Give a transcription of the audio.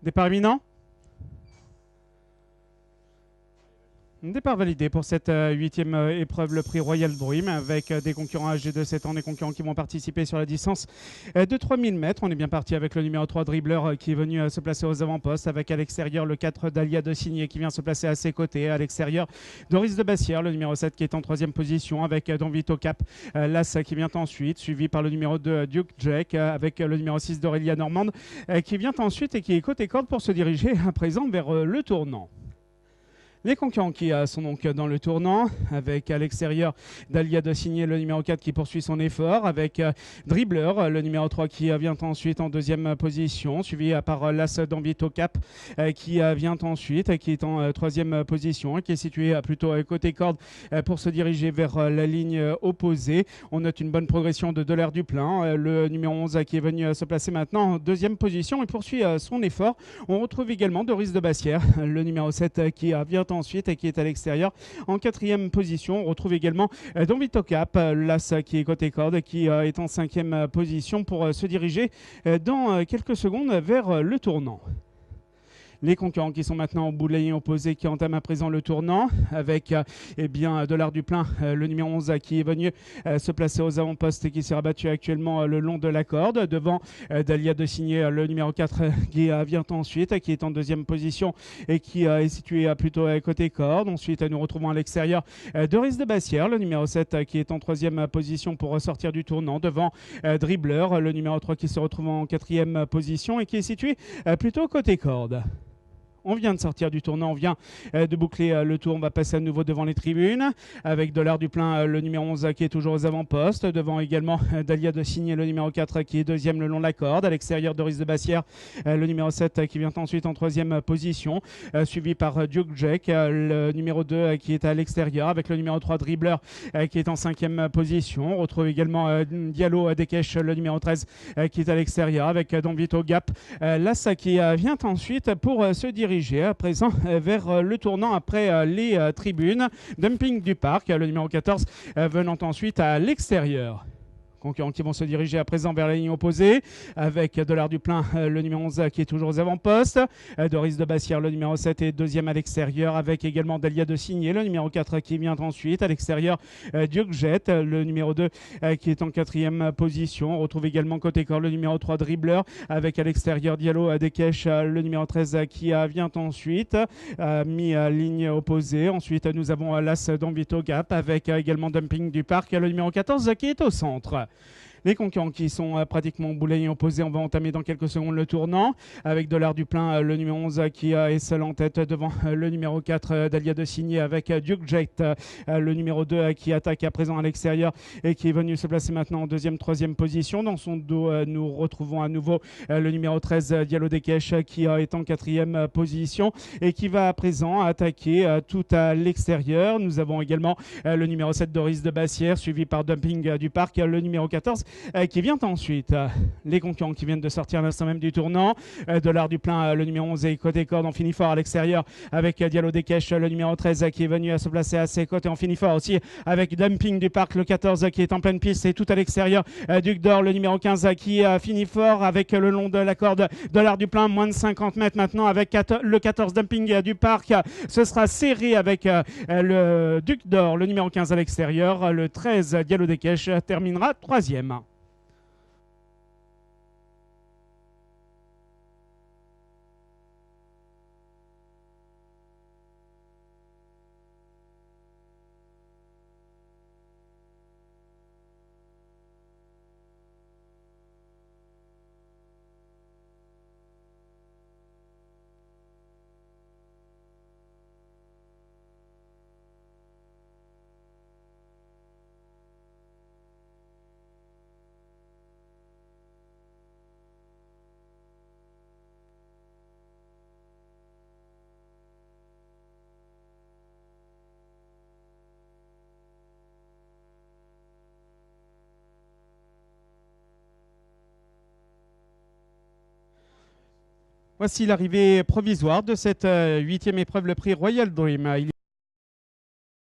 Départ imminent. Départ validé pour cette huitième épreuve, le prix Royal Dream, avec des concurrents âgés de 7 ans, des concurrents qui vont participer sur la distance de 3000 mètres. On est bien parti avec le numéro 3 Dribbler qui est venu se placer aux avant-postes, avec à l'extérieur le 4 Dahlia de Signé qui vient se placer à ses côtés. À l'extérieur, Doris de Bassière, le numéro 7 qui est en troisième position, avec Don Vito Cap, l'As qui vient ensuite, suivi par le numéro 2 Duke Jack, avec le numéro 6 d'Aurélia Normande qui vient ensuite et qui est côté corde pour se diriger à présent vers le tournant. Les concurrents qui sont donc dans le tournant, avec à l'extérieur Dahlia de Signé, le numéro 4 qui poursuit son effort, avec Dribbler, le numéro 3 qui vient ensuite en deuxième position, suivi par l'As d'Ambito Cap qui vient ensuite, qui est en troisième position, qui est situé plutôt côté corde pour se diriger vers la ligne opposée. On note une bonne progression de l'air du plein. Le numéro 11 qui est venu se placer maintenant en deuxième position et poursuit son effort. On retrouve également Doris de Bassière, le numéro 7 qui vient ensuite et qui est à l'extérieur en quatrième position. On retrouve également Don Vito Cap, l'As qui est côté corde, qui est en cinquième position pour se diriger dans quelques secondes vers le tournant. Les concurrents qui sont maintenant au bout de la ligne opposée, qui entament à présent le tournant, avec de l'art du plein, le numéro 11 qui est venu se placer aux avant-postes et qui s'est rabattu actuellement le long de la corde, devant Dahlia de Signé, le numéro 4 qui vient ensuite, qui est en deuxième position et qui est situé plutôt côté corde. Ensuite, nous retrouvons à l'extérieur Doris de Bassière, le numéro 7 qui est en troisième position pour sortir du tournant, devant Dribbler, le numéro 3 qui se retrouve en quatrième position et qui est situé plutôt côté corde. On vient de sortir du tournant, on vient de boucler le tour. On va passer à nouveau devant les tribunes avec de l'art du plein, le numéro 11 qui est toujours aux avant-postes. Devant également Dahlia de Signé, le numéro 4 qui est deuxième le long de la corde. À l'extérieur, Doris de Bassière, le numéro 7 qui vient ensuite en troisième position. Suivi par Duke Jack, le numéro 2 qui est à l'extérieur avec le numéro 3 Dribbler qui est en cinquième position. On retrouve également Diallo Dekesh, le numéro 13 qui est à l'extérieur avec Don Vito Gap. L'As qui vient ensuite pour se diriger à présent vers le tournant après les tribunes. Dumping du parc, le numéro 14 venant ensuite à l'extérieur. Concurrents qui vont se diriger à présent vers la ligne opposée avec de l'art du plein, le numéro 11 qui est toujours aux avant-postes. Doris de Bassière, le numéro 7 est deuxième à l'extérieur avec également Dahlia de Signé, le numéro 4 qui vient ensuite. À l'extérieur, Duke Jet, le numéro 2 qui est en quatrième position. On retrouve également côté corps le numéro 3 Dribbler avec à l'extérieur Diallo Dekesh, le numéro 13 qui vient ensuite, mis à ligne opposée. Ensuite, nous avons l'As Don Vito Gap avec également Dumping du Parc, le numéro 14 qui est au centre. Les concurrents qui sont pratiquement au bout de la ligne opposée, on va entamer dans quelques secondes le tournant avec de l'art du plein, le numéro 11 qui est seul en tête devant le numéro 4 Dahlia de Signé avec Duke Jet, le numéro 2 qui attaque à présent à l'extérieur et qui est venu se placer maintenant en deuxième, troisième position. Dans son dos, nous retrouvons à nouveau le numéro 13 Diallo Dekesh qui est en quatrième position et qui va à présent attaquer tout à l'extérieur. Nous avons également le numéro 7 Doris de Bassière suivi par Dumping du Parc, le numéro 14 qui vient ensuite. Les concurrents qui viennent de sortir à l'instant même du tournant. De l'art du plein, le numéro 11 et côté corde. On finit fort à l'extérieur avec Diallo Dekesh, le numéro 13 qui est venu à se placer à ses côtés. On finit fort aussi avec Dumping du Parc, le 14 qui est en pleine piste et tout à l'extérieur. Duc d'Or, le numéro 15 qui finit fort avec le long de la corde de l'art du plein. Moins de 50 mètres maintenant avec le 14 Dumping du Parc. Ce sera serré avec le Duc d'Or, le numéro 15 à l'extérieur. Le 13 Diallo Dekesh terminera troisième. Voici l'arrivée provisoire de cette huitième épreuve, le prix Royal Dream.